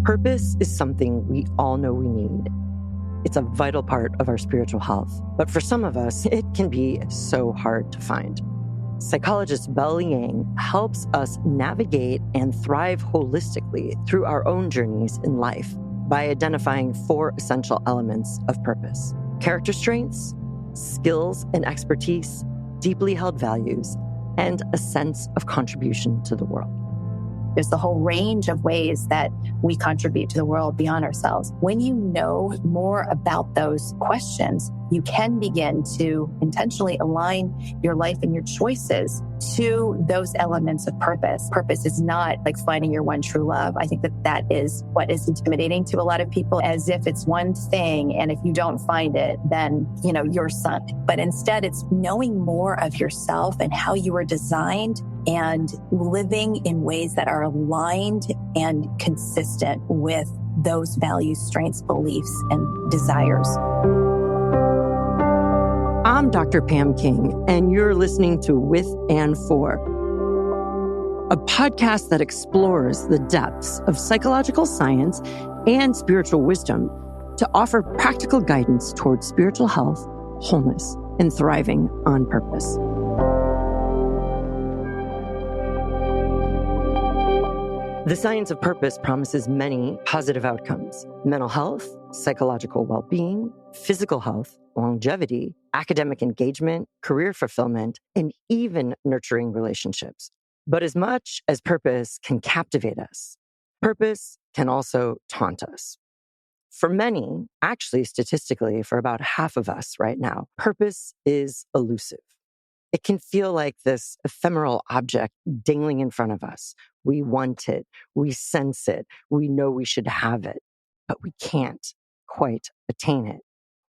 Purpose is something we all know we need. It's a vital part of our spiritual health. But for some of us, it can be so hard to find. Psychologist Belle Liang helps us navigate and thrive holistically through our own journeys in life by identifying 4 essential elements of purpose: character strengths, skills and expertise, deeply held values, and a sense of contribution to the world. There's the whole range of ways that we contribute to the world beyond ourselves. When you know more about those questions, you can begin to intentionally align your life and your choices to those elements of purpose. Purpose is not like finding your one true love. I think that is what is intimidating to a lot of people, as if it's one thing, and if you don't find it, then, you're sunk. But instead, it's knowing more of yourself and how you were designed and living in ways that are aligned and consistent with those values, strengths, beliefs, and desires. I'm Dr. Pam King, and you're listening to With and For, a podcast that explores the depths of psychological science and spiritual wisdom to offer practical guidance towards spiritual health, wholeness, and thriving on purpose. The science of purpose promises many positive outcomes: mental health, psychological well-being, physical health, longevity, academic engagement, career fulfillment, and even nurturing relationships. But as much as purpose can captivate us, purpose can also taunt us. For many, actually statistically, for about half of us right now, purpose is elusive. It can feel like this ephemeral object dangling in front of us. We want it, we sense it, we know we should have it, but we can't quite attain it.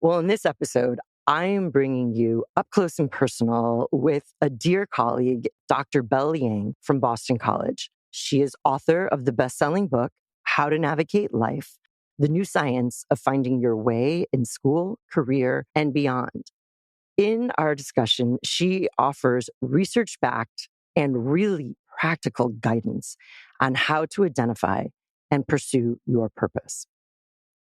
Well, in this episode, I am bringing you up close and personal with a dear colleague, Dr. Belle Liang from Boston College. She is author of the best-selling book, How to Navigate Life: The New Science of Finding Your Way in School, Career, and Beyond. In our discussion, she offers research-backed and really practical guidance on how to identify and pursue your purpose.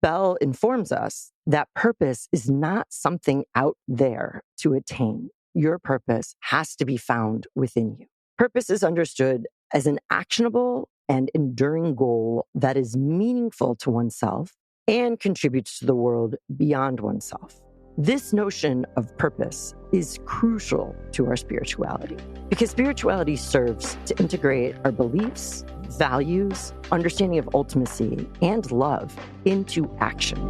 Belle informs us that purpose is not something out there to attain. Your purpose has to be found within you. Purpose is understood as an actionable and enduring goal that is meaningful to oneself and contributes to the world beyond oneself. This notion of purpose is crucial to our spirituality because spirituality serves to integrate our beliefs, values, understanding of ultimacy, and love into action.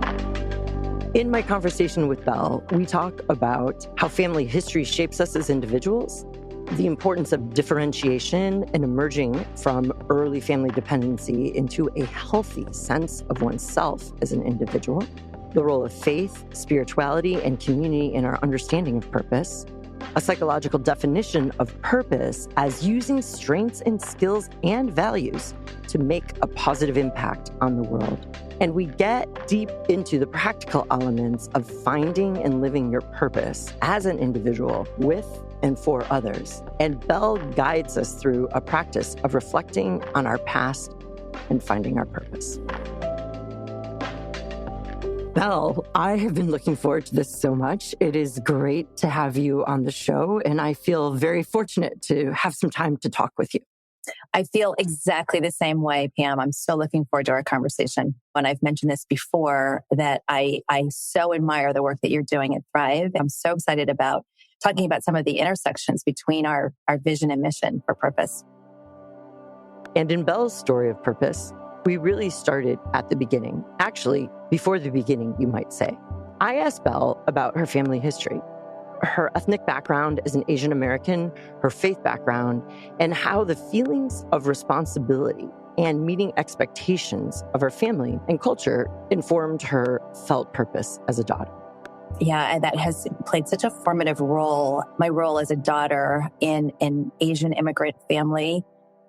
In my conversation with Belle, we talk about how family history shapes us as individuals, the importance of differentiation and emerging from early family dependency into a healthy sense of oneself as an individual, the role of faith, spirituality, and community in our understanding of purpose, a psychological definition of purpose as using strengths and skills and values to make a positive impact on the world. And we get deep into the practical elements of finding and living your purpose as an individual with and for others. And Belle guides us through a practice of reflecting on our past and finding our purpose. Belle, I have been looking forward to this so much. It is great to have you on the show, and I feel very fortunate to have some time to talk with you. I feel exactly the same way, Pam. I'm so looking forward to our conversation. And I've mentioned this before, that I so admire the work that you're doing at Thrive. I'm so excited about talking about some of the intersections between our vision and mission for purpose. And in Belle's story of purpose, we really started at the beginning. Actually, before the beginning, you might say. I asked Belle about her family history, her ethnic background as an Asian American, her faith background, and how the feelings of responsibility and meeting expectations of her family and culture informed her felt purpose as a daughter. Yeah, and that has played such a formative role. My role as a daughter in an Asian immigrant family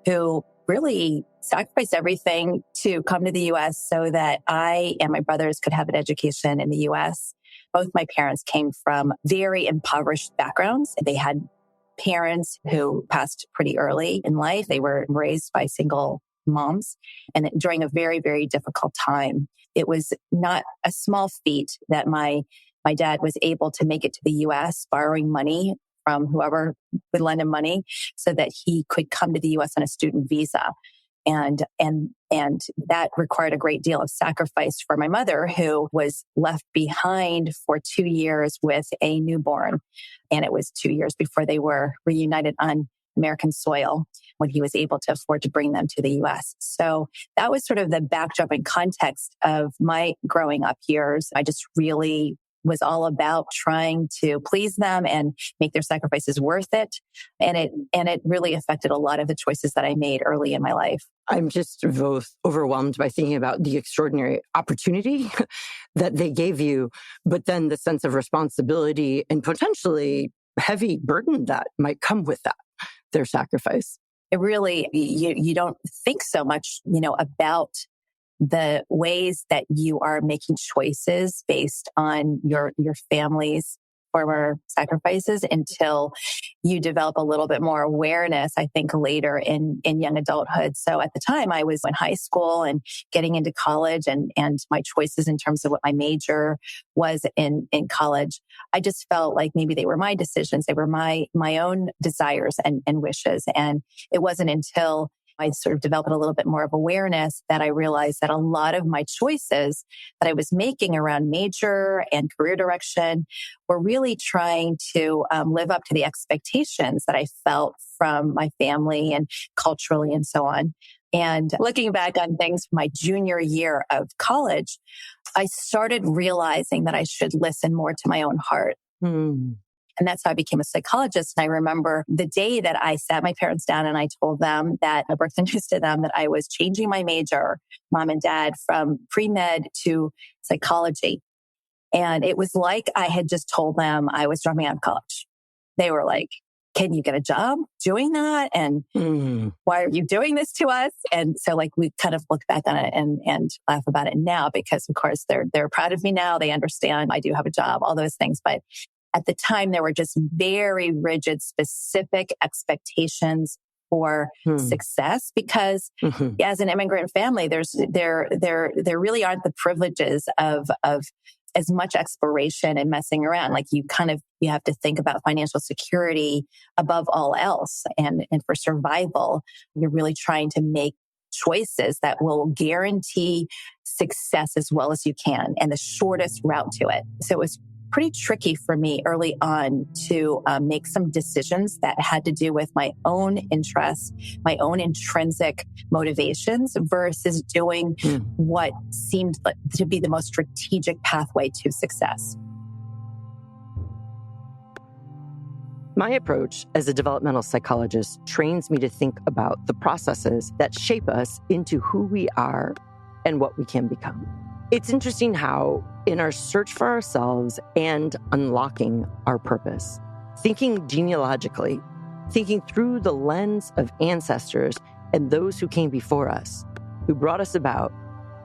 who really sacrificed everything to come to the U.S. so that I and my brothers could have an education in the U.S. Both my parents came from very impoverished backgrounds. They had parents who passed pretty early in life. They were raised by single moms, and during a very, very difficult time. It was not a small feat that my dad was able to make it to the US, borrowing money from whoever would lend him money so that he could come to the US on a student visa. And that required a great deal of sacrifice for my mother, who was left behind for 2 years with a newborn. And it was 2 years before they were reunited on American soil when he was able to afford to bring them to the US. So that was sort of the backdrop and context of my growing up years. I just really was all about trying to please them and make their sacrifices worth it. And it really affected a lot of the choices that I made early in my life. I'm just both overwhelmed by thinking about the extraordinary opportunity that they gave you, but then the sense of responsibility and potentially heavy burden that might come with that, their sacrifice. It really, you don't think so much, about the ways that you are making choices based on your family's former sacrifices until you develop a little bit more awareness, I think, later in young adulthood. So at the time I was in high school and getting into college, and my choices in terms of what my major was in college, I just felt like maybe they were my decisions. They were my own desires and wishes. And it wasn't until I sort of developed a little bit more of awareness that I realized that a lot of my choices that I was making around major and career direction were really trying to live up to the expectations that I felt from my family and culturally and so on. And looking back on things from my junior year of college, I started realizing that I should listen more to my own heart. And that's how I became a psychologist. And I remember the day that I sat my parents down and I told them that I broke the news to them that I was changing my major, mom and dad, from pre-med to psychology. And it was like I had just told them I was dropping out of college. They were like, can you get a job doing that? And why are you doing this to us? And so we kind of look back on it and laugh about it now, because of course they're proud of me now. They understand I do have a job, all those things. But at the time, there were just very rigid, specific expectations for success, because as an immigrant family, there really aren't the privileges of as much exploration and messing around. You have to think about financial security above all else. And for survival, you're really trying to make choices that will guarantee success as well as you can and the shortest route to it. So it was pretty tricky for me early on to make some decisions that had to do with my own interests, my own intrinsic motivations versus doing what seemed to be the most strategic pathway to success. My approach as a developmental psychologist trains me to think about the processes that shape us into who we are and what we can become. It's interesting how, in our search for ourselves and unlocking our purpose, thinking genealogically, thinking through the lens of ancestors and those who came before us, who brought us about,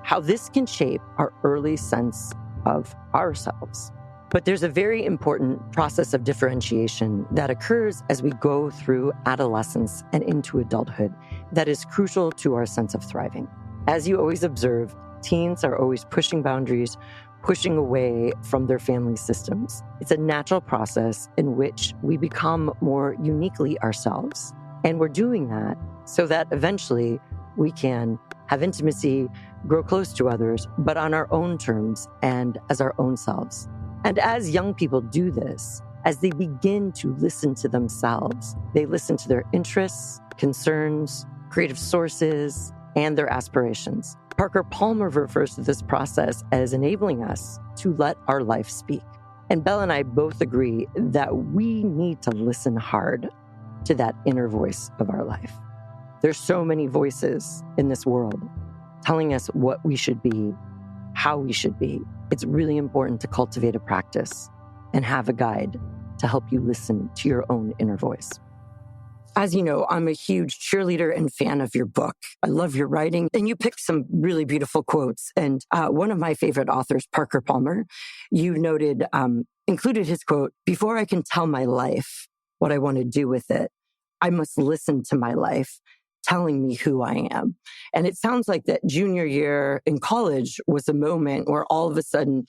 how this can shape our early sense of ourselves. But there's a very important process of differentiation that occurs as we go through adolescence and into adulthood that is crucial to our sense of thriving. As you always observe, teens are always pushing boundaries, pushing away from their family systems. It's a natural process in which we become more uniquely ourselves. And we're doing that so that eventually we can have intimacy, grow close to others, but on our own terms and as our own selves. And as young people do this, as they begin to listen to themselves, they listen to their interests, concerns, creative sources, and their aspirations. Parker Palmer refers to this process as enabling us to let our life speak. And Belle and I both agree that we need to listen hard to that inner voice of our life. There's so many voices in this world telling us what we should be, how we should be. It's really important to cultivate a practice and have a guide to help you listen to your own inner voice. As you know, I'm a huge cheerleader and fan of your book. I love your writing, and you picked some really beautiful quotes. And one of my favorite authors, Parker Palmer, you noted, included his quote, "Before I can tell my life what I want to do with it, I must listen to my life telling me who I am. And it sounds like that junior year in college was a moment where all of a sudden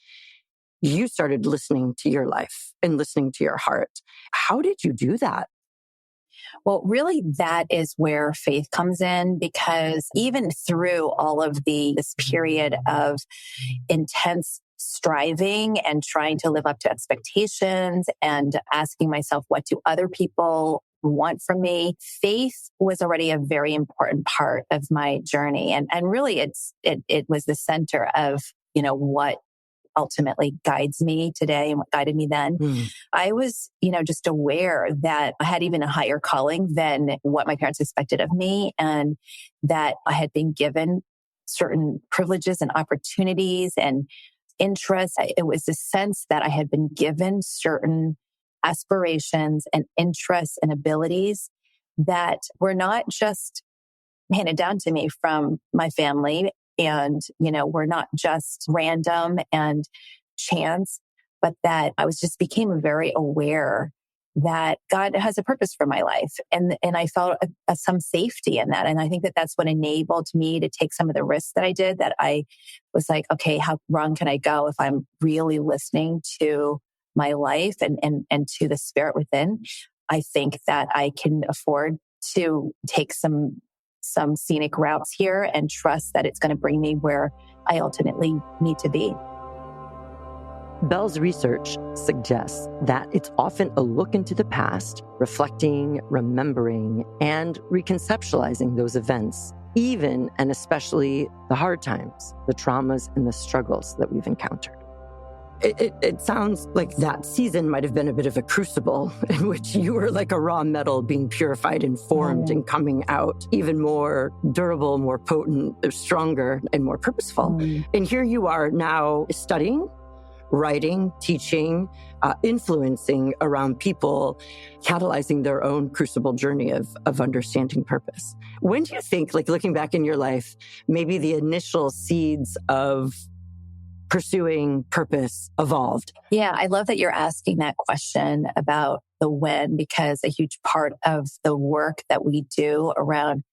you started listening to your life and listening to your heart. How did you do that? Well, really, that is where faith comes in, because even through all of this period of intense striving and trying to live up to expectations and asking myself, what do other people want from me? Faith was already a very important part of my journey. And really it was the center of, what ultimately guides me today and what guided me then. I was, just aware that I had even a higher calling than what my parents expected of me, and that I had been given certain privileges and opportunities and interests. It was the sense that I had been given certain aspirations and interests and abilities that were not just handed down to me from my family, and, were not just random and chance, but that I became very aware that God has a purpose for my life. And I felt some safety in that. And I think that that's what enabled me to take some of the risks that I did, that I was like, okay, how wrong can I go if I'm really listening to my life and to the spirit within? I think that I can afford to take some scenic routes here and trust that it's going to bring me where I ultimately need to be. Belle's research suggests that it's often a look into the past, reflecting, remembering, and reconceptualizing those events, even and especially the hard times, the traumas, and the struggles that we've encountered. It sounds like that season might have been a bit of a crucible in which you were like a raw metal being purified and formed and coming out even more durable, more potent, stronger, and more purposeful. And here you are now studying, writing, teaching, influencing around people, catalyzing their own crucible journey of understanding purpose. When do you think, like looking back in your life, maybe the initial seeds of pursuing purpose evolved? Yeah, I love that you're asking that question about the when, because a huge part of the work that we do around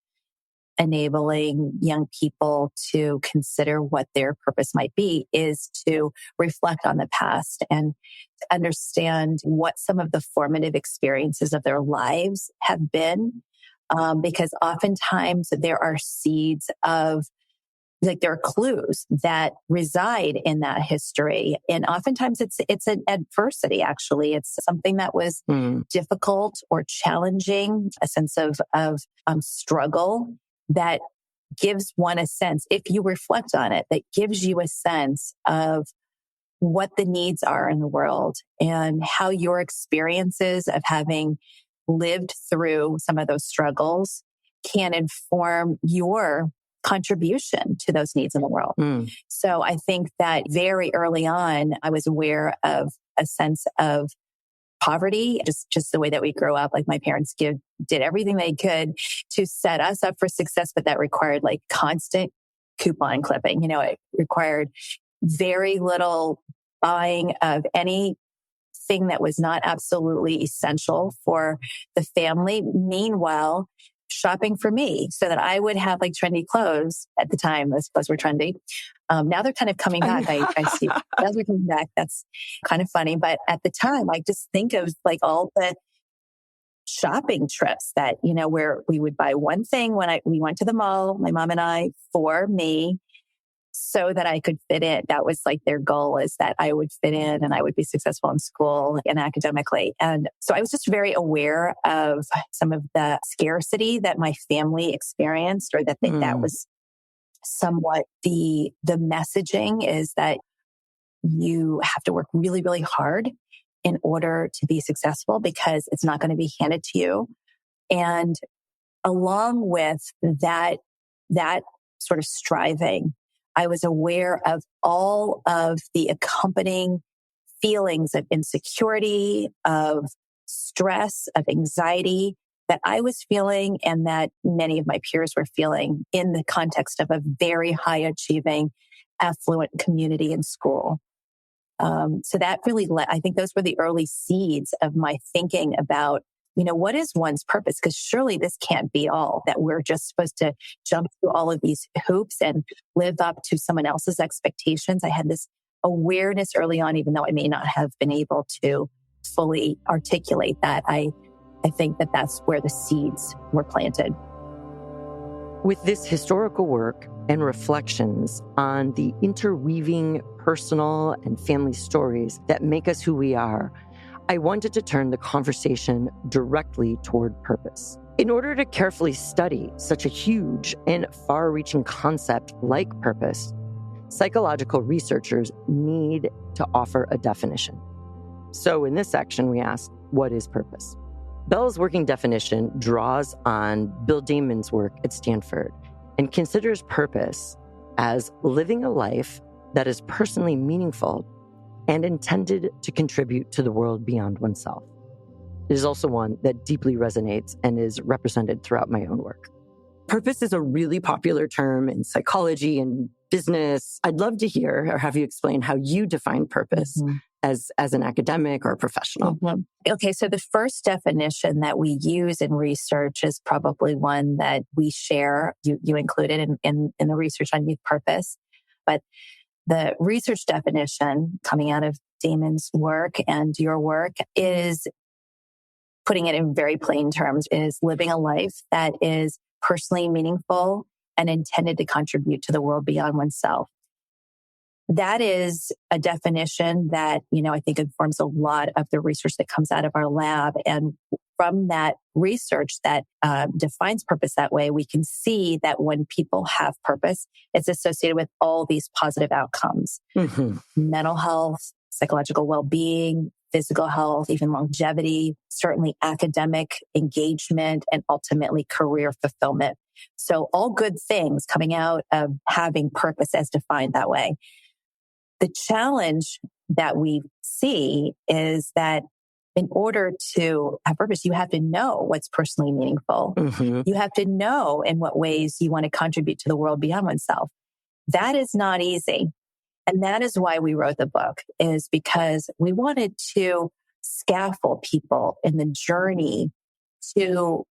enabling young people to consider what their purpose might be is to reflect on the past and to understand what some of the formative experiences of their lives have been. Because oftentimes there are seeds of, like, there are clues that reside in that history. And oftentimes it's an adversity, actually. It's something that was difficult or challenging, a sense of struggle that gives one a sense, if you reflect on it, that gives you a sense of what the needs are in the world and how your experiences of having lived through some of those struggles can inform your contribution to those needs in the world. So I think that very early on, I was aware of a sense of poverty, just the way that we grow up. Like, my parents did everything they could to set us up for success, but that required like constant coupon clipping. It required very little buying of anything that was not absolutely essential for the family. Meanwhile, shopping for me so that I would have like trendy clothes. At the time, those clothes were trendy. Now they're kind of coming back. I see as we're coming back. That's kind of funny. But at the time, I just think of like all the shopping trips that, where we would buy one thing when we went to the mall, my mom and I, for me, so that I could fit in. That was like their goal, is that I would fit in and I would be successful in school and academically. And so I was just very aware of some of the scarcity that my family experienced, or that that was somewhat the messaging, is that you have to work really, really hard in order to be successful, because it's not going to be handed to you. And along with that sort of striving, I was aware of all of the accompanying feelings of insecurity, of stress, of anxiety that I was feeling, and that many of my peers were feeling in the context of a very high achieving, affluent community and school. So that really I think those were the early seeds of my thinking about what is one's purpose? Because surely this can't be all, that we're just supposed to jump through all of these hoops and live up to someone else's expectations. I had this awareness early on, even though I may not have been able to fully articulate that. I think that that's where the seeds were planted. With this historical work and reflections on the interweaving personal and family stories that make us who we are, I wanted to turn the conversation directly toward purpose. In order to carefully study such a huge and far-reaching concept like purpose, psychological researchers need to offer a definition. So in this section, we asked, what is purpose? Belle's working definition draws on Bill Damon's work at Stanford and considers purpose as living a life that is personally meaningful and intended to contribute to the world beyond oneself. It is also one that deeply resonates and is represented throughout my own work. Purpose is a really popular term in psychology and business. I'd love to hear or have you explain how you define purpose as an academic or a professional. Okay, so the first definition that we use in research is probably one that we share. You included in the research on youth purpose. But the research definition coming out of Damon's work and your work is, putting it in very plain terms, is living a life that is personally meaningful and intended to contribute to the world beyond oneself. That is a definition that, I think informs a lot of the research that comes out of our lab. And from that research that defines purpose that way, we can see that when people have purpose, it's associated with all these positive outcomes. Mental health, psychological well-being, physical health, even longevity, certainly academic engagement, and ultimately career fulfillment. So all good things coming out of having purpose as defined that way. The challenge that we see is that in order to have purpose, you have to know what's personally meaningful. You have to know in what ways you want to contribute to the world beyond oneself. That is not easy. And that is why we wrote the book, is because we wanted to scaffold people in the journey to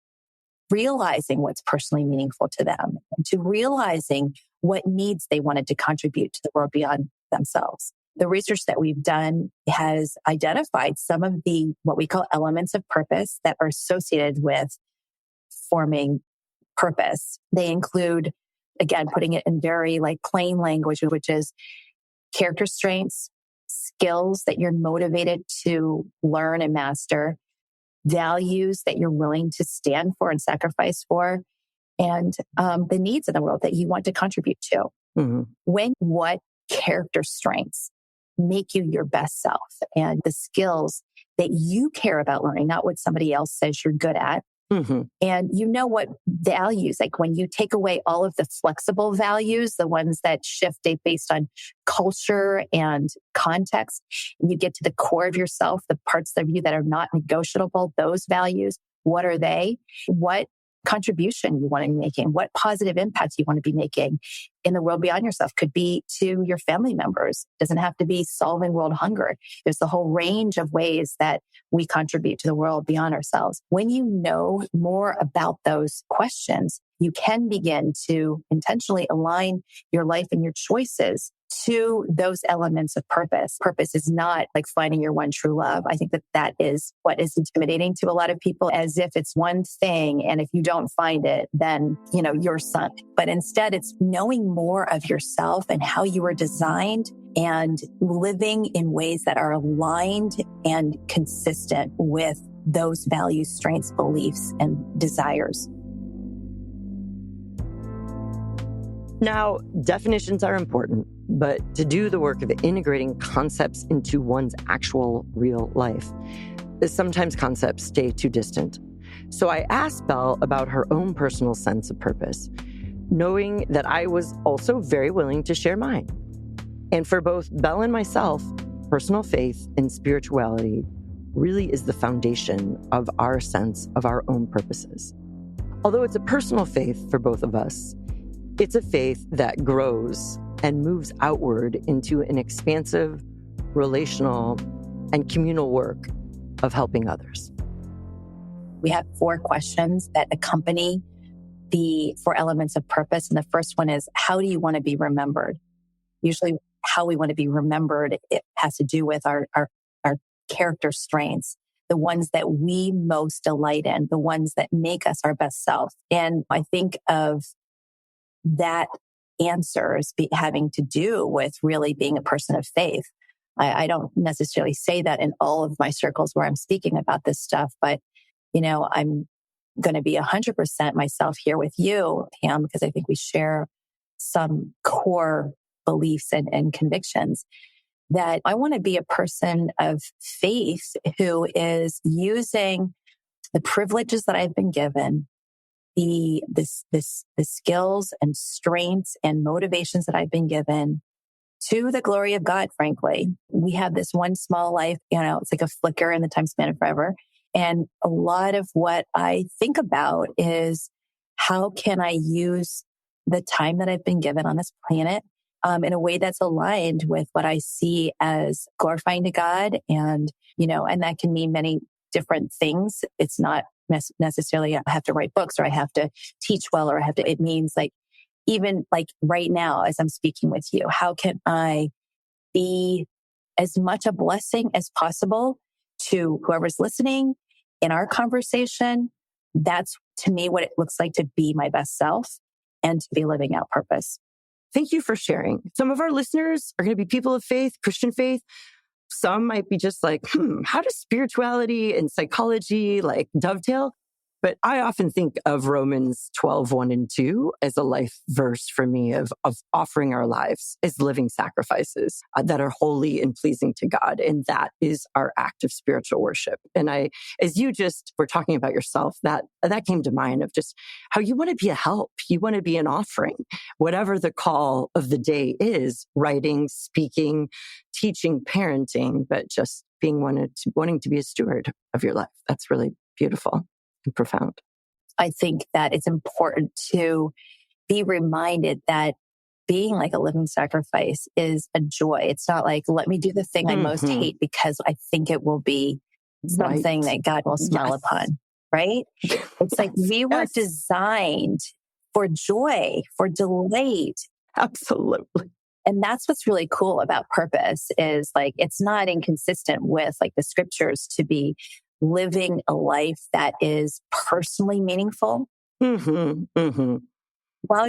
realizing what's personally meaningful to them, and to realizing what needs they wanted to contribute to the world beyond themselves. The research that we've done has identified some of the, what we call elements of purpose that are associated with forming purpose. They include, again, putting it in very plain language, which is character strengths, skills that you're motivated to learn and master, values that you're willing to stand for and sacrifice for, and the needs of the world that you want to contribute to. What character strengths make you your best self, and the skills that you care about learning, not what somebody else says you're good at. And what values, like when you take away all of the flexible values, the ones that shift based on culture and context, and you get to the core of yourself, the parts of you that are not negotiable, those values, what are they? What contribution you want to be making, what positive impacts you want to be making in the world beyond yourself. Could be to your family members. Doesn't have to be solving world hunger. There's the whole range of ways that we contribute to the world beyond ourselves. When you know more about those questions, you can begin to intentionally align your life and your choices to those elements of purpose. Purpose is not like finding your one true love. I think that is what is intimidating to a lot of people, as if it's one thing. And if you don't find it, then, you're sunk. But instead, it's knowing more of yourself and how you were designed, and living in ways that are aligned and consistent with those values, strengths, beliefs, and desires. Now, definitions are important, but to do the work of integrating concepts into one's actual real life, sometimes concepts stay too distant. So I asked Belle about her own personal sense of purpose, knowing that I was also very willing to share mine. And for both Belle and myself, personal faith and spirituality really is the foundation of our sense of our own purposes. Although it's a personal faith for both of us, it's a faith that grows and moves outward into an expansive, relational, and communal work of helping others. We have 4 questions that accompany the 4 elements of purpose. And the first one is, how do you want to be remembered? Usually how we want to be remembered, it has to do with our character strengths, the ones that we most delight in, the ones that make us our best self. And I think of that answers having to do with really being a person of faith. I don't necessarily say that in all of my circles where I'm speaking about this stuff, but I'm going to be 100% myself here with you, Pam, because I think we share some core beliefs and convictions that I want to be a person of faith who is using the privileges that I've been given, the skills and strengths and motivations that I've been given to the glory of God, frankly. We have this one small life, it's like a flicker in the time span of forever. And a lot of what I think about is how can I use the time that I've been given on this planet in a way that's aligned with what I see as glorifying to God. And that can mean many different things. It's not necessarily I have to write books or I have to teach well, or it means like, even like right now, as I'm speaking with you, how can I be as much a blessing as possible to whoever's listening in our conversation? That's to me what it looks like to be my best self and to be living out purpose. Thank you for sharing. Some of our listeners are going to be people of faith, Christian faith. Some might be just like, how does spirituality and psychology like dovetail? But I often think of Romans 12:1-2 as a life verse for me of offering our lives as living sacrifices that are holy and pleasing to God. And that is our act of spiritual worship. And as you just were talking about yourself, that came to mind of just how you want to be a help. You want to be an offering, whatever the call of the day is, writing, speaking, teaching, parenting, but just wanting to be a steward of your life. That's really beautiful. Profound. I think that it's important to be reminded that being like a living sacrifice is a joy. It's not like, let me do the thing I most hate because I think it will be something that God will smile upon, right? It's like we were designed for joy, for delight. Absolutely. And that's what's really cool about purpose is like, it's not inconsistent with like the scriptures to be living a life that is personally meaningful while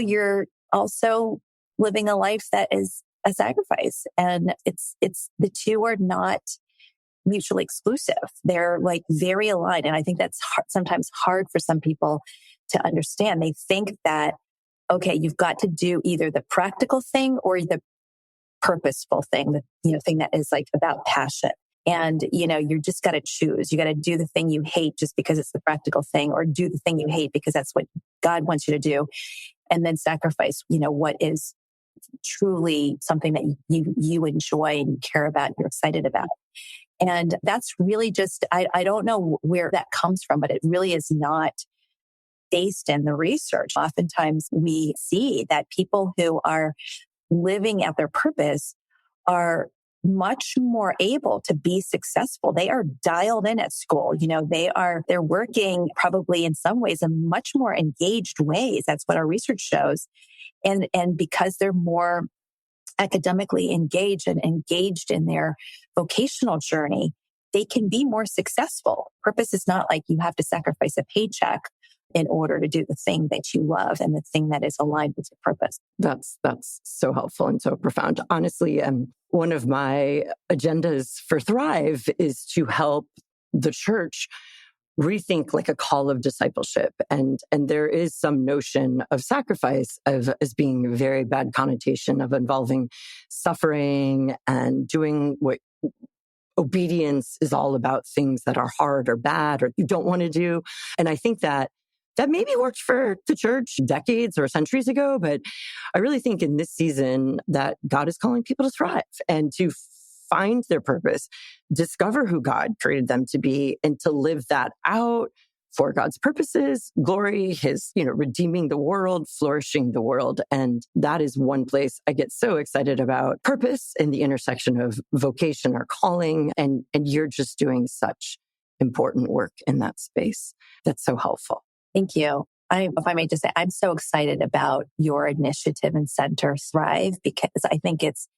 you're also living a life that is a sacrifice. And it's the two are not mutually exclusive. They're like very aligned. And I think that's sometimes hard for some people to understand. They think that, okay, you've got to do either the practical thing or the purposeful thing, the thing that is like about passion. And, you just got to choose. You got to do the thing you hate just because it's the practical thing, or do the thing you hate because that's what God wants you to do. And then sacrifice, what is truly something that you enjoy and you care about, and you're excited about. And that's really just, I don't know where that comes from, but it really is not based in the research. Oftentimes we see that people who are living out their purpose are much more able to be successful. They are dialed in at school. They're working probably in some ways in much more engaged ways. That's what our research shows. And because they're more academically engaged and engaged in their vocational journey, they can be more successful. Purpose is not like you have to sacrifice a paycheck in order to do the thing that you love and the thing that is aligned with your purpose. That's so helpful and so profound. Honestly, one of my agendas for Thrive is to help the church rethink like a call of discipleship. And there is some notion of sacrifice as being a very bad connotation of involving suffering and doing what obedience is all about, things that are hard or bad or you don't want to do. And I think that maybe worked for the church decades or centuries ago, but I really think in this season that God is calling people to thrive and to find their purpose, discover who God created them to be, and to live that out for God's purposes, glory, his, redeeming the world, flourishing the world. And that is one place I get so excited about purpose in the intersection of vocation or calling. And you're just doing such important work in that space. That's so helpful. Thank you. If I may just say, I'm so excited about your initiative and Center Thrive, because I think it's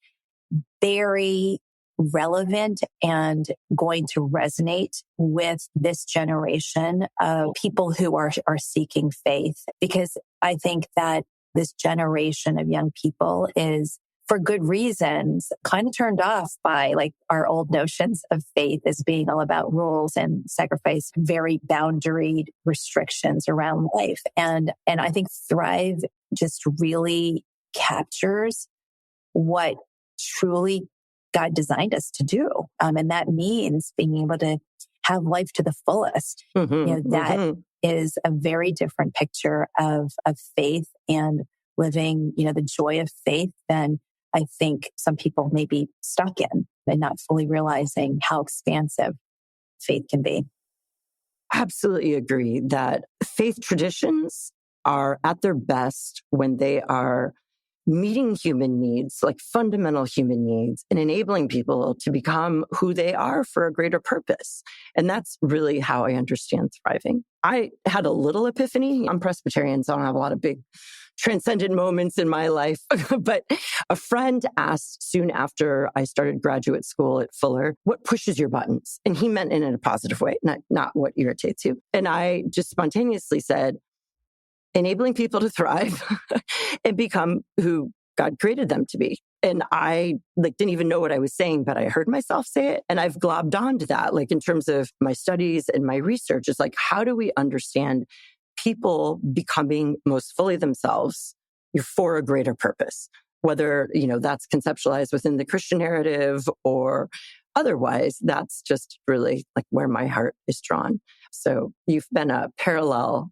very relevant and going to resonate with this generation of people who are seeking faith. Because I think that this generation of young people is, for good reasons, kind of turned off by like our old notions of faith as being all about rules and sacrifice, very boundaried restrictions around life. And I think Thrive just really captures what truly God designed us to do. And that means being able to have life to the fullest. That is a very different picture of faith and living, the joy of faith than I think some people may be stuck in and not fully realizing how expansive faith can be. Absolutely agree that faith traditions are at their best when they are meeting human needs, like fundamental human needs, and enabling people to become who they are for a greater purpose. And that's really how I understand thriving. I had a little epiphany. I'm Presbyterian, so I don't have a lot of big transcendent moments in my life. But a friend asked soon after I started graduate school at Fuller, what pushes your buttons? And he meant it in a positive way, not what irritates you. And I just spontaneously said, enabling people to thrive and become who God created them to be. And I didn't even know what I was saying, but I heard myself say it. And I've globbed onto that, in terms of my studies and my research. It's how do we understand people becoming most fully themselves for a greater purpose? Whether, that's conceptualized within the Christian narrative or otherwise, that's just really where my heart is drawn. So you've been a parallel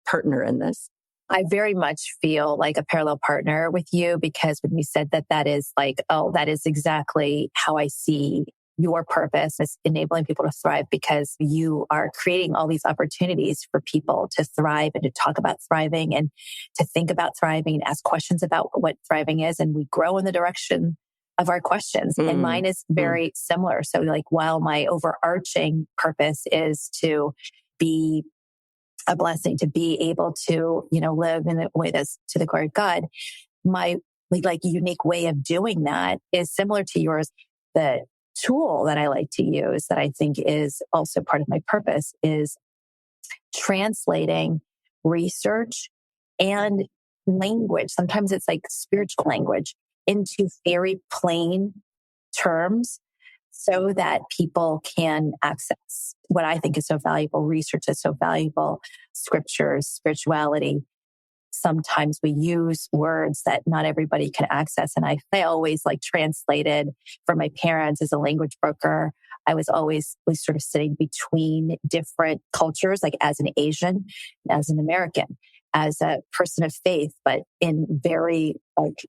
partner in this. I very much feel like a parallel partner with you, because when you said that is that is exactly how I see your purpose, is enabling people to thrive, because you are creating all these opportunities for people to thrive and to talk about thriving and to think about thriving and ask questions about what thriving is. And we grow in the direction of our questions. And mine is very similar. So while my overarching purpose is to be a blessing, to be able to, live in a way that's to the glory of God, my unique way of doing that is similar to yours. The tool that I like to use, that I think is also part of my purpose, is translating research and language. Sometimes it's spiritual language into very plain terms, so that people can access what I think is so valuable. Research is so valuable. Scriptures, spirituality. Sometimes we use words that not everybody can access. And I always translated for my parents as a language broker. I was always sort of sitting between different cultures, as an Asian, as an American, as a person of faith, but in very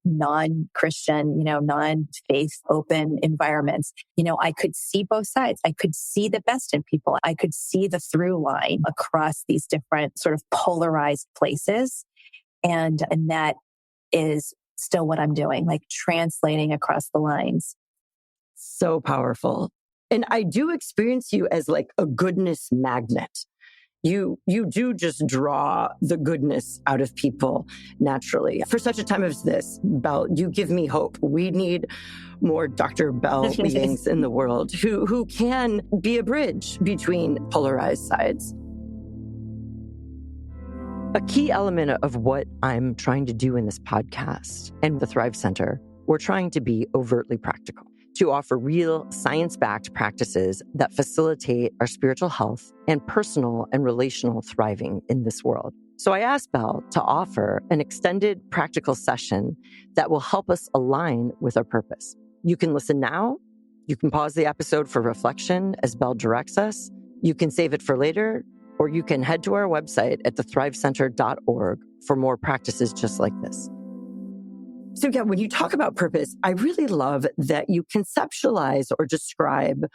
non-Christian, non-faith open environments. I could see both sides. I could see the best in people. I could see the through line across these different sort of polarized places. And that is still what I'm doing, translating across the lines. So powerful. And I do experience you as a goodness magnet. You do just draw the goodness out of people naturally. For such a time as this, Belle, you give me hope. We need more Dr. Belle Liangs in the world who can be a bridge between polarized sides. A key element of what I'm trying to do in this podcast and the Thrive Center, we're trying to be overtly practical, to offer real science-backed practices that facilitate our spiritual health and personal and relational thriving in this world. So I asked Belle to offer an extended practical session that will help us align with our purpose. You can listen now. You can pause the episode for reflection as Belle directs us. You can save it for later, or you can head to our website at thethrivecenter.org for more practices just like this. So yeah, when you talk about purpose, I really love that you conceptualize or describe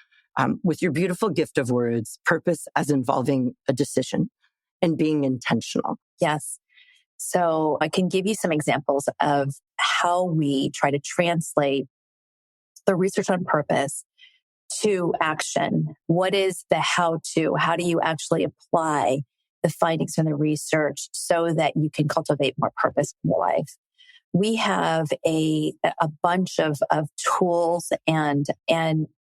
with your beautiful gift of words, purpose as involving a decision and being intentional. Yes. So I can give you some examples of how we try to translate the research on purpose to action? What is the how to? How do you actually apply the findings from the research so that you can cultivate more purpose in your life? We have a bunch of tools and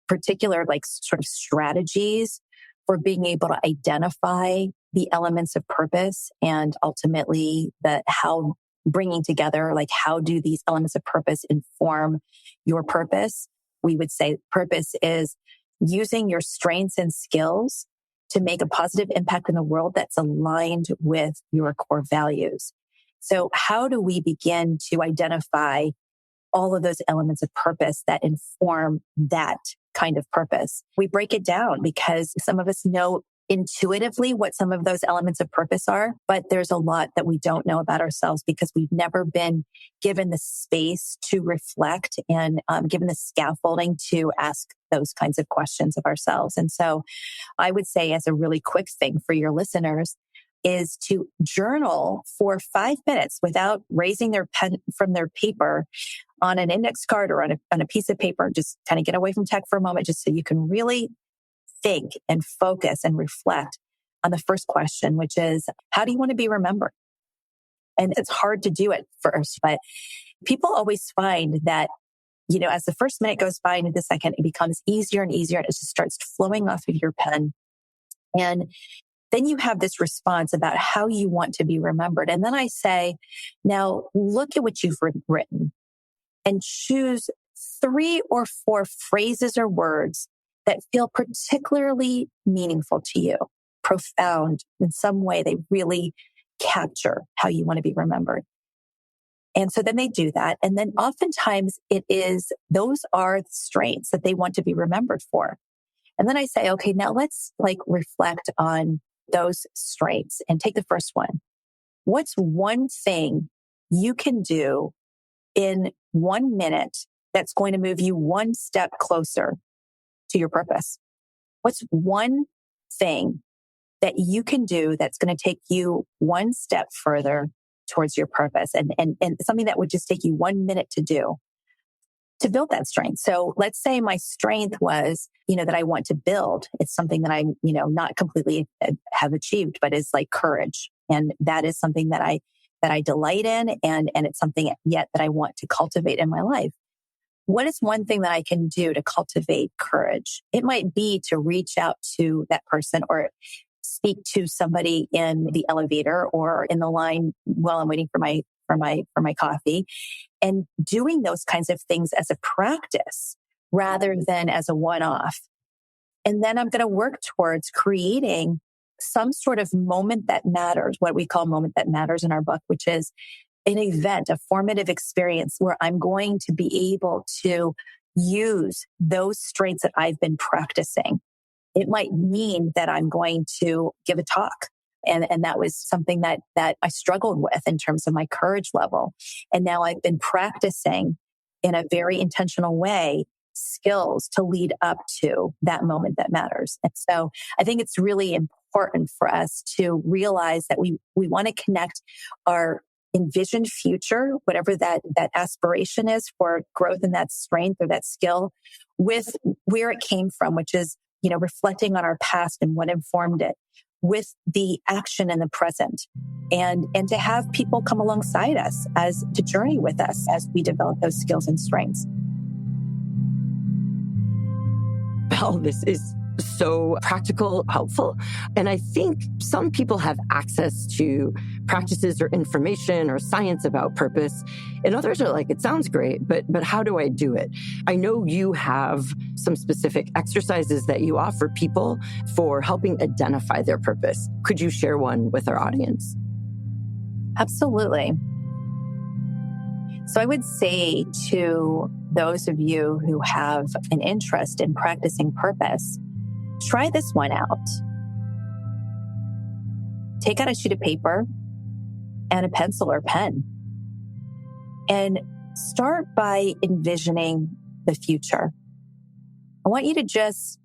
particular like sort of strategies for being able to identify the elements of purpose and ultimately the how bringing together, like how do these elements of purpose inform your purpose? We would say purpose is using your strengths and skills to make a positive impact in the world that's aligned with your core values. So how do we begin to identify all of those elements of purpose that inform that kind of purpose? We break it down because some of us know intuitively what some of those elements of purpose are, but there's a lot that we don't know about ourselves because we've never been given the space to reflect and given the scaffolding to ask those kinds of questions of ourselves. And so I would say as a really quick thing for your listeners is to journal for 5 minutes without raising their pen from their paper on an index card or on a piece of paper. Just kind of get away from tech for a moment, just so you can really think and focus and reflect on the first question, which is, how do you want to be remembered? And it's hard to do at first, but people always find that, as the first minute goes by into the second, it becomes easier and easier and it just starts flowing off of your pen. And then you have this response about how you want to be remembered. And then I say, now look at what you've written and choose 3 or 4 phrases or words that feel particularly meaningful to you, profound in some way. They really capture how you want to be remembered. And so then they do that. And then oftentimes those are the strengths that they want to be remembered for. And then I say, okay, now let's reflect on those strengths and take the first one. What's one thing you can do in 1 minute that's going to move you one step closer to your purpose? What's one thing that you can do that's going to take you one step further towards your purpose and something that would just take you 1 minute to do to build that strength? So let's say my strength was, that I want to build. It's something that I, not completely have achieved, but is like courage. And that is something that I delight in. And it's something yet that I want to cultivate in my life. What is one thing that I can do to cultivate courage? It might be to reach out to that person or speak to somebody in the elevator or in the line while I'm waiting for my coffee, and doing those kinds of things as a practice rather than as a one-off. And then I'm going to work towards creating some sort of moment that matters, what we call moment that matters in our book, which is an event, a formative experience where I'm going to be able to use those strengths that I've been practicing. It might mean that I'm going to give a talk. And that was something that I struggled with in terms of my courage level. And now I've been practicing in a very intentional way skills to lead up to that moment that matters. And so I think it's really important for us to realize that we want to connect our envisioned future, whatever that aspiration is for growth in that strength or that skill, with where it came from, which is, reflecting on our past and what informed it, with the action in the present, and to have people come alongside us to journey with us as we develop those skills and strengths. Belle, this is so practical, helpful. And I think some people have access to practices or information or science about purpose. And others are like, it sounds great, but how do I do it? I know you have some specific exercises that you offer people for helping identify their purpose. Could you share one with our audience? Absolutely. So I would say to those of you who have an interest in practicing purpose, try this one out. Take out a sheet of paper and a pencil or pen and start by envisioning the future. I want you to just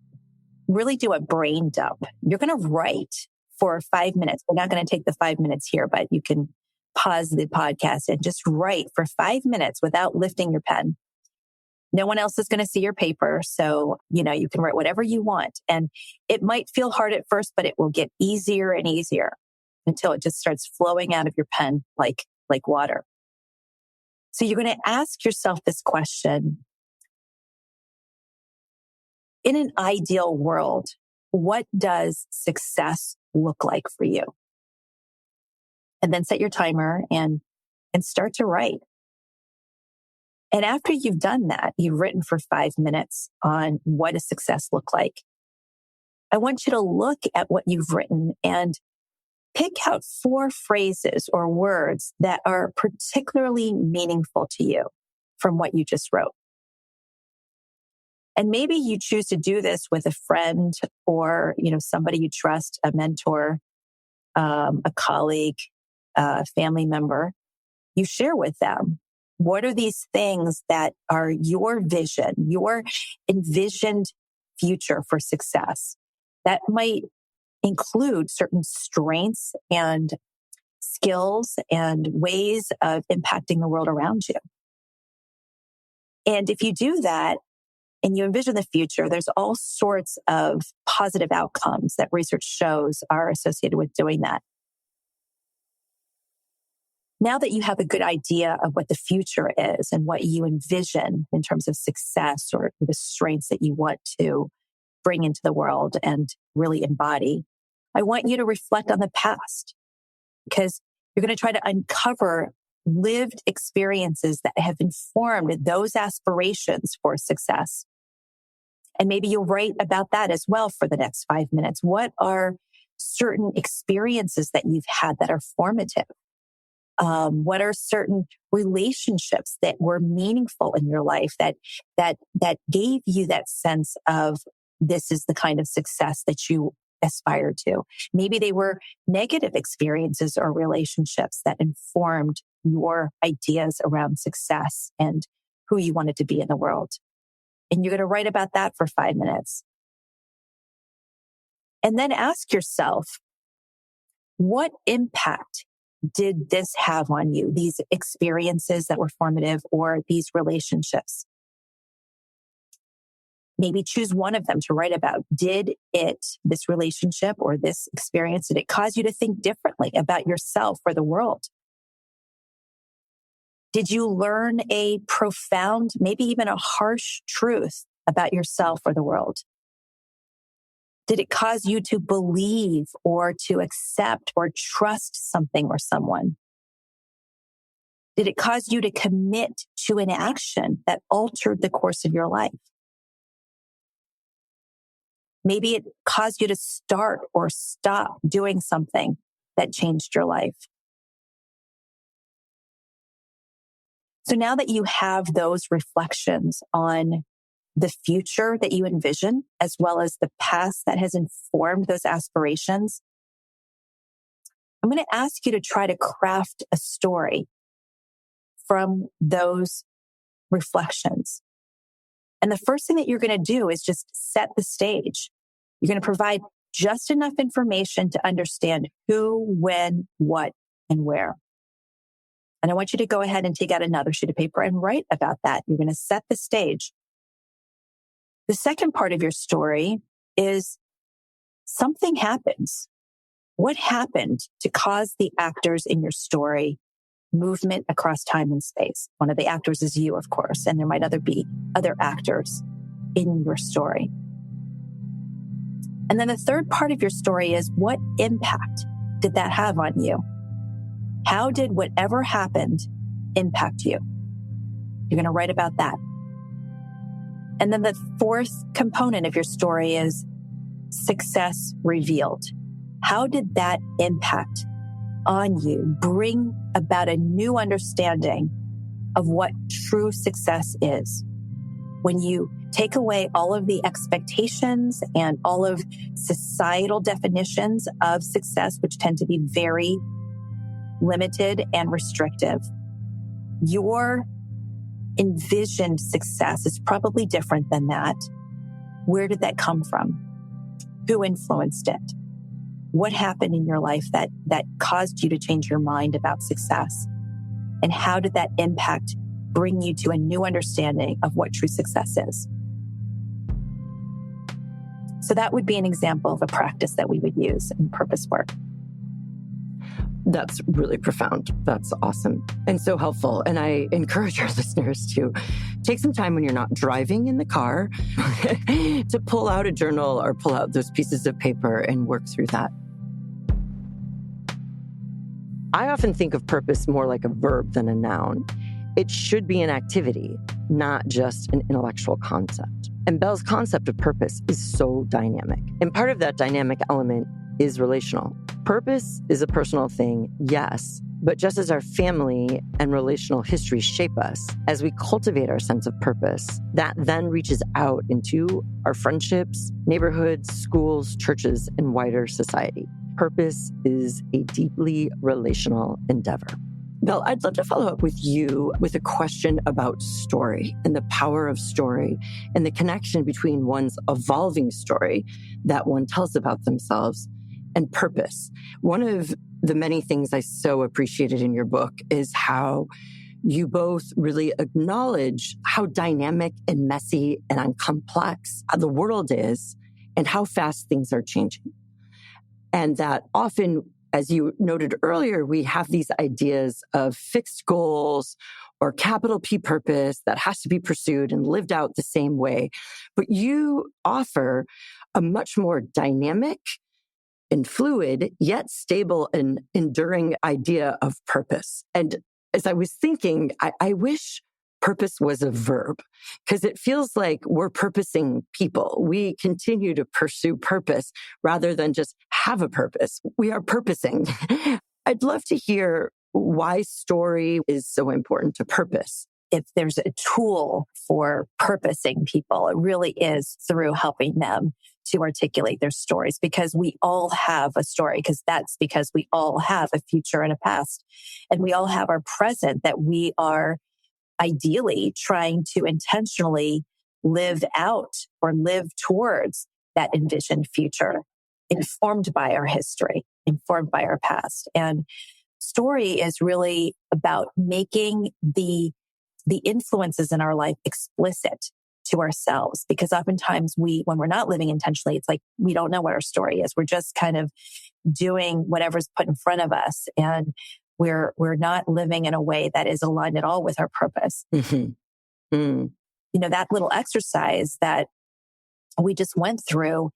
really do a brain dump. You're going to write for 5 minutes. We're not going to take the 5 minutes here, but you can pause the podcast and just write for 5 minutes without lifting your pen. No one else is going to see your paper. So, you can write whatever you want. And it might feel hard at first, but it will get easier and easier until it just starts flowing out of your pen like water. So you're going to ask yourself this question. In an ideal world, what does success look like for you? And then set your timer and start to write. And after you've done that, you've written for 5 minutes on what does success look like. I want you to look at what you've written and pick out 4 phrases or words that are particularly meaningful to you from what you just wrote. And maybe you choose to do this with a friend or, somebody you trust, a mentor, a colleague, a family member. You share with them. What are these things that are your vision, your envisioned future for success? That might include certain strengths and skills and ways of impacting the world around you. And if you do that and you envision the future, there's all sorts of positive outcomes that research shows are associated with doing that. Now that you have a good idea of what the future is and what you envision in terms of success or the strengths that you want to bring into the world and really embody, I want you to reflect on the past, because you're going to try to uncover lived experiences that have informed those aspirations for success. And maybe you'll write about that as well for the next 5 minutes. What are certain experiences that you've had that are formative? What are certain relationships that were meaningful in your life that gave you that sense of this is the kind of success that you aspire to? Maybe they were negative experiences or relationships that informed your ideas around success and who you wanted to be in the world. And you're going to write about that for 5 minutes. And then ask yourself, what impact did this have on you? These experiences that were formative or these relationships? Maybe choose one of them to write about. This relationship or this experience, did it cause you to think differently about yourself or the world? Did you learn a profound, maybe even a harsh truth about yourself or the world? Did it cause you to believe or to accept or trust something or someone? Did it cause you to commit to an action that altered the course of your life? Maybe it caused you to start or stop doing something that changed your life. So now that you have those reflections on the future that you envision, as well as the past that has informed those aspirations, I'm going to ask you to try to craft a story from those reflections. And the first thing that you're going to do is just set the stage. You're going to provide just enough information to understand who, when, what, and where. And I want you to go ahead and take out another sheet of paper and write about that. You're going to set the stage. The second part of your story is something happens. What happened to cause the actors in your story movement across time and space? One of the actors is you, of course, and there might be other actors in your story. And then the third part of your story is, what impact did that have on you? How did whatever happened impact you? You're going to write about that. And then the fourth component of your story is success revealed. How did that impact on you bring about a new understanding of what true success is? When you take away all of the expectations and all of societal definitions of success, which tend to be very limited and restrictive, your envisioned success is probably different than that. Where did that come from? Who influenced it? What happened in your life that caused you to change your mind about success? And how did that impact bring you to a new understanding of what true success is. So that would be an example of a practice that we would use in purpose work. That's really profound. That's awesome and so helpful. And I encourage our listeners to take some time when you're not driving in the car to pull out a journal or pull out those pieces of paper and work through that. I often think of purpose more like a verb than a noun. It should be an activity, not just an intellectual concept. And Belle's concept of purpose is so dynamic. And part of that dynamic element is relational. Purpose is a personal thing, yes, but just as our family and relational history shape us, as we cultivate our sense of purpose, that then reaches out into our friendships, neighborhoods, schools, churches, and wider society. Purpose is a deeply relational endeavor. Belle, I'd love to follow up with you with a question about story and the power of story and the connection between one's evolving story that one tells about themselves and purpose. One of the many things I so appreciated in your book is how you both really acknowledge how dynamic and messy and complex the world is and how fast things are changing. And that often, as you noted earlier, we have these ideas of fixed goals or capital P purpose that has to be pursued and lived out the same way. But you offer a much more dynamic and fluid, yet stable and enduring idea of purpose. And as I was thinking, I wish purpose was a verb, because it feels like we're purposing people. We continue to pursue purpose rather than just have a purpose. We are purposing. I'd love to hear why story is so important to purpose. If there's a tool for purposing people, it really is through helping them to articulate their stories, because we all have a story, because we all have a future and a past, and we all have our present that we are ideally trying to intentionally live out or live towards that envisioned future, informed by our history, informed by our past. And story is really about making the influences in our life explicit to ourselves, because oftentimes when we're not living intentionally, it's like we don't know what our story is. We're just kind of doing whatever's put in front of us, and we're not living in a way that is aligned at all with our purpose. Mm-hmm. Mm. You know, that little exercise that we just went through,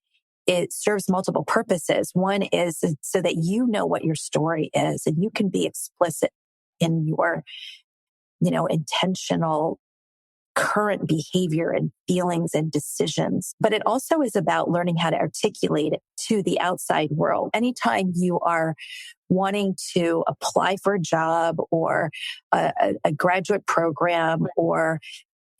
it serves multiple purposes. One is so that you know what your story is, and you can be explicit in your, intentional current behavior and feelings and decisions. But it also is about learning how to articulate it to the outside world. Anytime you are wanting to apply for a job or a graduate program or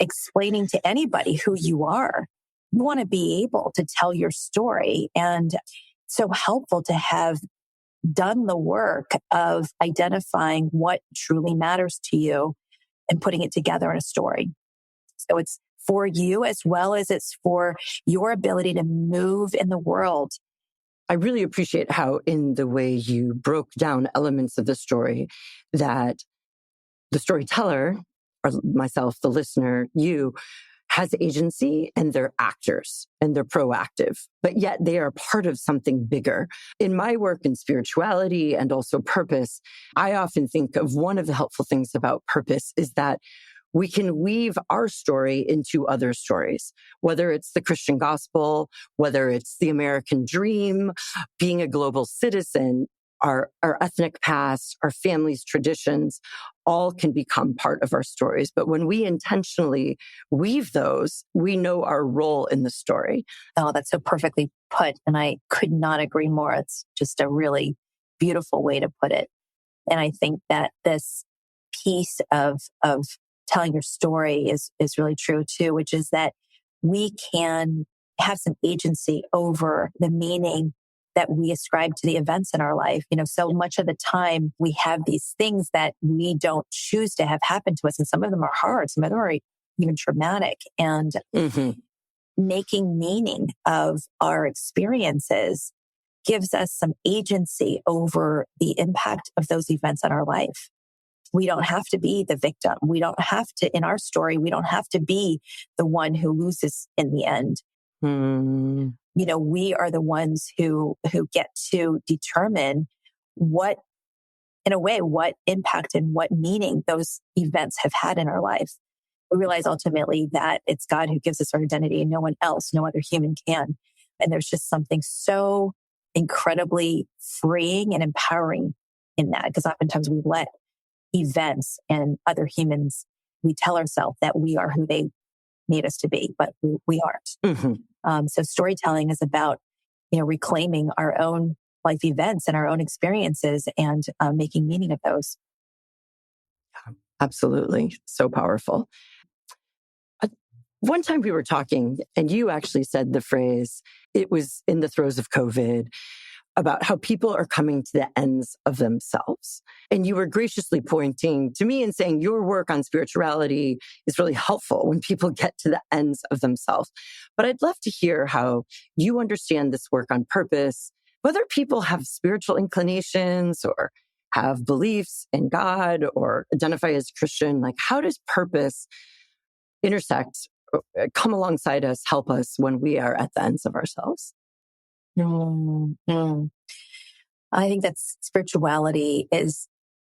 explaining to anybody who you are, you want to be able to tell your story. And so helpful to have done the work of identifying what truly matters to you and putting it together in a story. So it's for you as well as it's for your ability to move in the world. I really appreciate how in the way you broke down elements of the story that the storyteller, or myself, the listener, you, has agency and they're actors and they're proactive, but yet they are part of something bigger. In my work in spirituality and also purpose, I often think of one of the helpful things about purpose is that we can weave our story into other stories, whether it's the Christian gospel, whether it's the American dream, being a global citizen, our ethnic past, our family's traditions, all can become part of our stories. But when we intentionally weave those, we know our role in the story. Oh, that's so perfectly put. And I could not agree more. It's just a really beautiful way to put it. And I think that this piece of telling your story is really true too, which is that we can have some agency over the meaning that we ascribe to the events in our life. So much of the time we have these things that we don't choose to have happen to us. And some of them are hard. Some of them are even traumatic. And making meaning of our experiences gives us some agency over the impact of those events on our life. We don't have to be the victim. We don't have to, in our story, we don't have to be the one who loses in the end. We are the ones who get to determine what, in a way, what impact and what meaning those events have had in our life. We realize ultimately that it's God who gives us our identity and no one else, no other human can. And there's just something so incredibly freeing and empowering in that, because oftentimes we let events and other humans, we tell ourselves that we are who they made us to be, but we aren't. So storytelling is about, reclaiming our own life events and our own experiences and making meaning of those. Absolutely. So powerful. One time we were talking and you actually said the phrase, it was in the throes of COVID, about how people are coming to the ends of themselves. And you were graciously pointing to me and saying your work on spirituality is really helpful when people get to the ends of themselves. But I'd love to hear how you understand this work on purpose, whether people have spiritual inclinations or have beliefs in God or identify as Christian. Like, how does purpose intersect, come alongside us, help us when we are at the ends of ourselves? I think that spirituality is,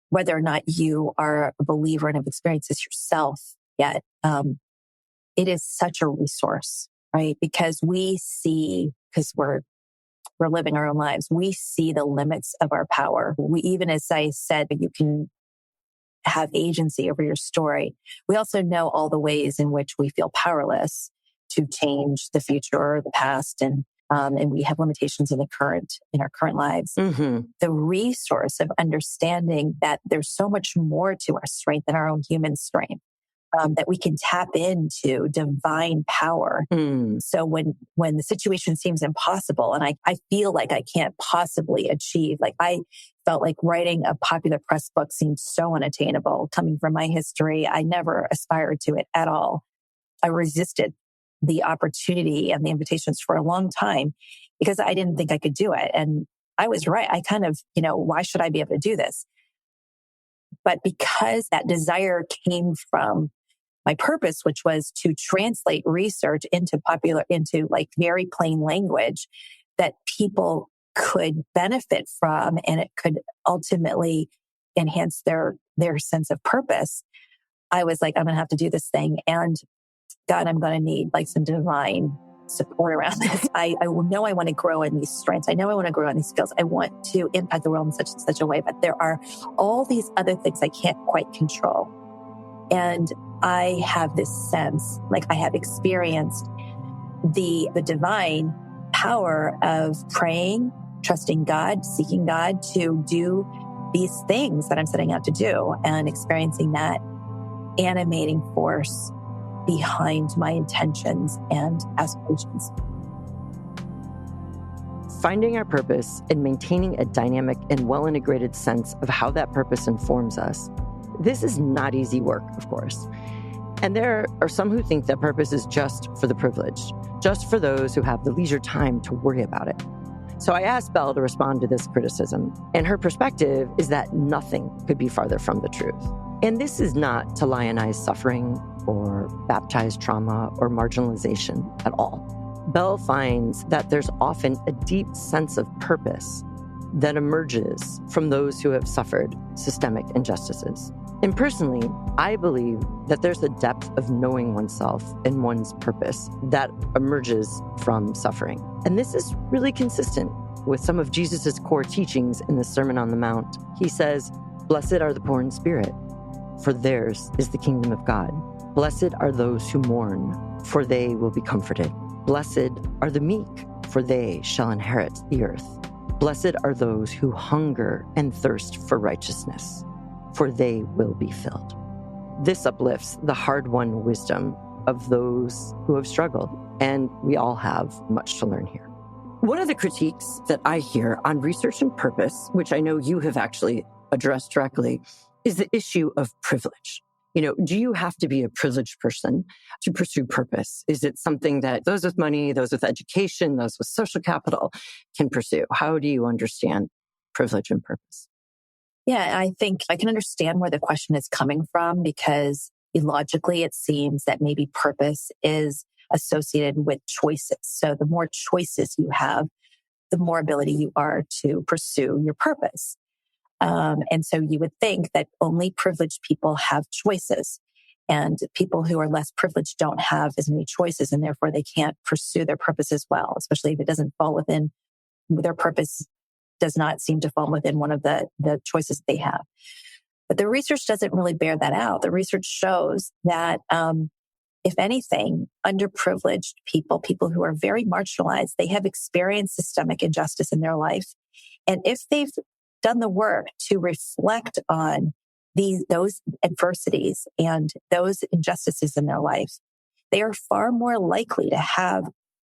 whether or not you are a believer and have experienced this yourself yet, it is such a resource, right? Because we're living our own lives. We see the limits of our power. Even as I said, you can have agency over your story. We also know all the ways in which we feel powerless to change the future or the past, and we have limitations in our current lives. The resource of understanding that there's so much more to our strength than our own human strength, that we can tap into divine power. So when the situation seems impossible and I feel like I can't possibly achieve, like I felt like writing a popular press book seemed so unattainable. Coming from my history, I never aspired to it at all. I resisted the opportunity and the invitations for a long time because I didn't think I could do it. And I was right. I kind of, why should I be able to do this? But because that desire came from my purpose, which was to translate research into like very plain language that people could benefit from, and it could ultimately enhance their sense of purpose, I was like, I'm going to have to do this thing. And God, I'm going to need like some divine support around this. I know I want to grow in these strengths. I know I want to grow in these skills. I want to impact the world in such and such a way, but there are all these other things I can't quite control. And I have this sense, like I have experienced the divine power of praying, trusting God, seeking God to do these things that I'm setting out to do, and experiencing that animating force behind my intentions and aspirations. Finding our purpose and maintaining a dynamic and well-integrated sense of how that purpose informs us. This is not easy work, of course. And there are some who think that purpose is just for the privileged, just for those who have the leisure time to worry about it. So I asked Belle to respond to this criticism, and her perspective is that nothing could be farther from the truth. And this is not to lionize suffering or baptize trauma or marginalization at all. Belle finds that there's often a deep sense of purpose that emerges from those who have suffered systemic injustices. And personally, I believe that there's a depth of knowing oneself and one's purpose that emerges from suffering. And this is really consistent with some of Jesus's core teachings in the Sermon on the Mount. He says, "Blessed are the poor in spirit, for theirs is the kingdom of God. Blessed are those who mourn, for they will be comforted. Blessed are the meek, for they shall inherit the earth. Blessed are those who hunger and thirst for righteousness, for they will be filled." This uplifts the hard-won wisdom of those who have struggled, and we all have much to learn here. One of the critiques that I hear on research and purpose, which I know you have actually addressed directly, is the issue of privilege. Do you have to be a privileged person to pursue purpose? Is it something that those with money, those with education, those with social capital can pursue? How do you understand privilege and purpose? Yeah, I think I can understand where the question is coming from because logically it seems that maybe purpose is associated with choices. So the more choices you have, the more ability you are to pursue your purpose. And so you would think that only privileged people have choices. And people who are less privileged don't have as many choices, and therefore they can't pursue their purpose as well, especially if it doesn't fall within their purpose, does not seem to fall within one of the choices they have. But the research doesn't really bear that out. The research shows that, if anything, underprivileged people who are very marginalized, they have experienced systemic injustice in their life. And if they've done the work to reflect on those adversities and those injustices in their life, they are far more likely to have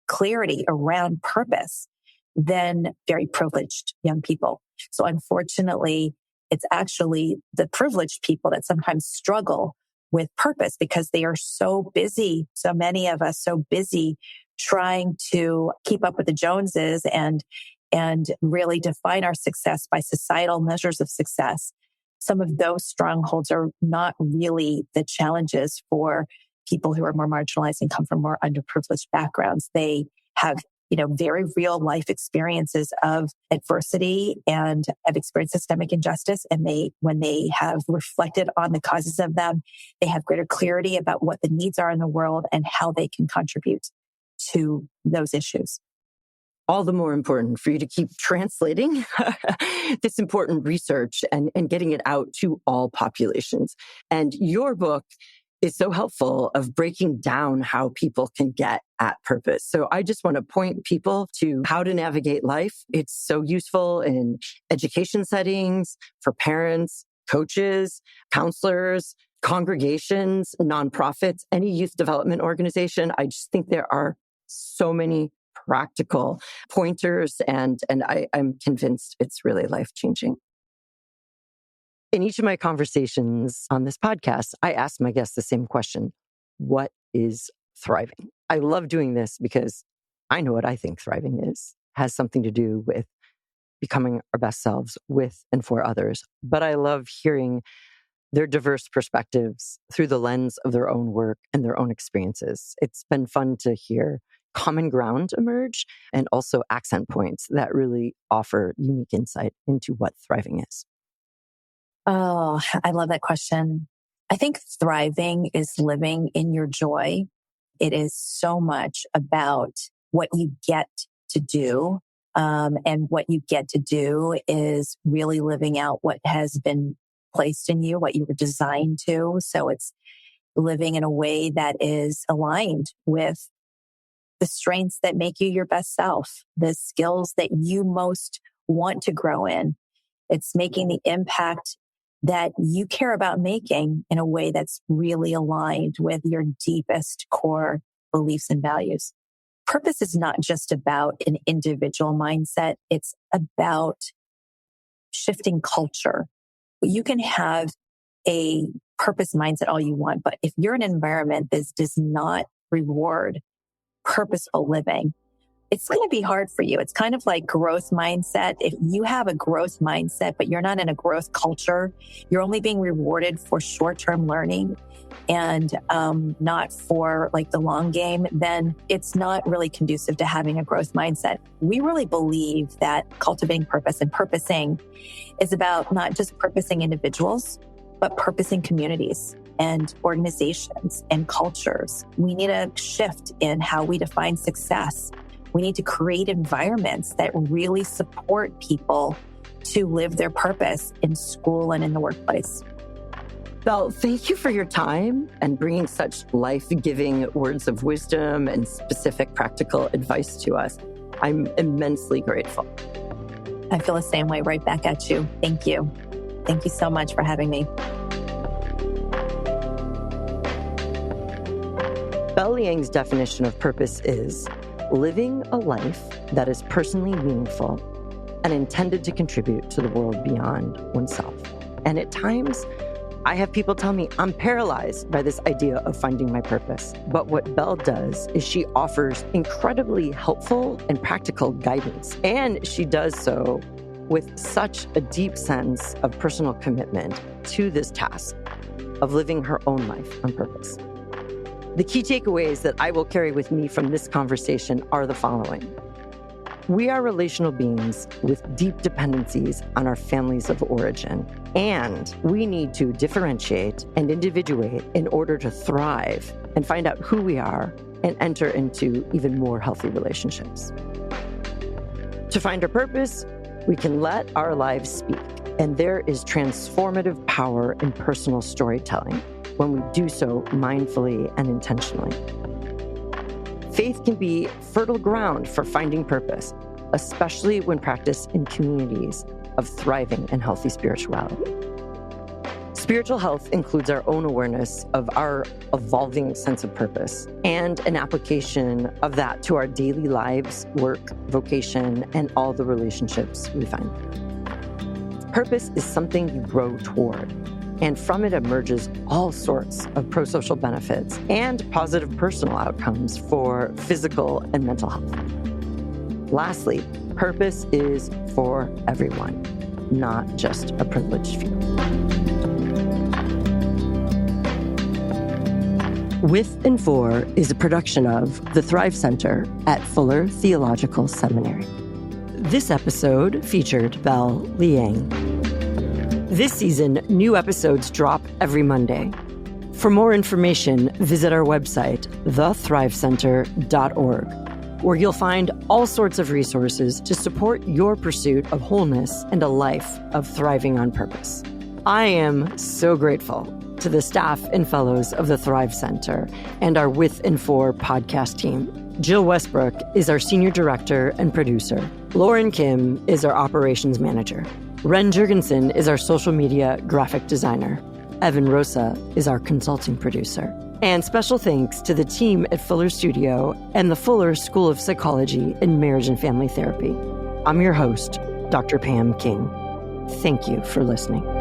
clarity around purpose than very privileged young people. So unfortunately, it's actually the privileged people that sometimes struggle with purpose because they are so busy. So many of us so busy trying to keep up with the Joneses and really define our success by societal measures of success. Some of those strongholds are not really the challenges for people who are more marginalized and come from more underprivileged backgrounds. They have, very real life experiences of adversity and have experienced systemic injustice. And when they have reflected on the causes of them, they have greater clarity about what the needs are in the world and how they can contribute to those issues. All the more important for you to keep translating this important research and getting it out to all populations. And your book is so helpful of breaking down how people can get at purpose. So I just want to point people to how to navigate life. It's so useful in education settings, for parents, coaches, counselors, congregations, nonprofits, any youth development organization. I just think there are so many practical pointers, and I'm convinced it's really life-changing. In each of my conversations on this podcast, I ask my guests the same question: what is thriving? I love doing this because I know what I think thriving is. It has something to do with becoming our best selves with and for others. But I love hearing their diverse perspectives through the lens of their own work and their own experiences. It's been fun to hear common ground emerge and also accent points that really offer unique insight into what thriving is. Oh, I love that question. I think thriving is living in your joy. It is so much about what you get to do. And what you get to do is really living out what has been placed in you, what you were designed to. So it's living in a way that is aligned with the strengths that make you your best self, the skills that you most want to grow in. It's making the impact that you care about making in a way that's really aligned with your deepest core beliefs and values. Purpose is not just about an individual mindset. It's about shifting culture. You can have a purpose mindset all you want, but if you're in an environment that does not reward purposeful living, it's going to be hard for you. It's kind of like growth mindset. If you have a growth mindset, but you're not in a growth culture, you're only being rewarded for short-term learning and not for like the long game, then it's not really conducive to having a growth mindset. We really believe that cultivating purpose and purposing is about not just purposing individuals, but purposing communities and organizations and cultures. We need a shift in how we define success. We need to create environments that really support people to live their purpose in school and in the workplace. Belle, thank you for your time and bringing such life-giving words of wisdom and specific practical advice to us. I'm immensely grateful. I feel the same way right back at you. Thank you. Thank you so much for having me. Belle Liang's definition of purpose is living a life that is personally meaningful and intended to contribute to the world beyond oneself. And at times, I have people tell me I'm paralyzed by this idea of finding my purpose. But what Belle does is she offers incredibly helpful and practical guidance. And she does so with such a deep sense of personal commitment to this task of living her own life on purpose. The key takeaways that I will carry with me from this conversation are the following. We are relational beings with deep dependencies on our families of origin, and we need to differentiate and individuate in order to thrive and find out who we are and enter into even more healthy relationships. To find our purpose, we can let our lives speak, and there is transformative power in personal storytelling when we do so mindfully and intentionally. Faith can be fertile ground for finding purpose, especially when practiced in communities of thriving and healthy spirituality. Spiritual health includes our own awareness of our evolving sense of purpose and an application of that to our daily lives, work, vocation, and all the relationships we find. Purpose is something you grow toward, and from it emerges all sorts of pro-social benefits and positive personal outcomes for physical and mental health. Lastly, purpose is for everyone, not just a privileged few. With and For is a production of the Thrive Center at Fuller Theological Seminary. This episode featured Belle Liang. This season, new episodes drop every Monday. For more information, visit our website, thethrivecenter.org, where you'll find all sorts of resources to support your pursuit of wholeness and a life of thriving on purpose. I am so grateful to the staff and fellows of the Thrive Center and our With and For podcast team. Jill Westbrook is our senior director and producer. Lauren Kim is our operations manager. Ren Jurgensen is our social media graphic designer. Evan Rosa is our consulting producer. And special thanks to the team at Fuller Studio and the Fuller School of Psychology and Marriage and Family Therapy. I'm your host, Dr. Pam King. Thank you for listening.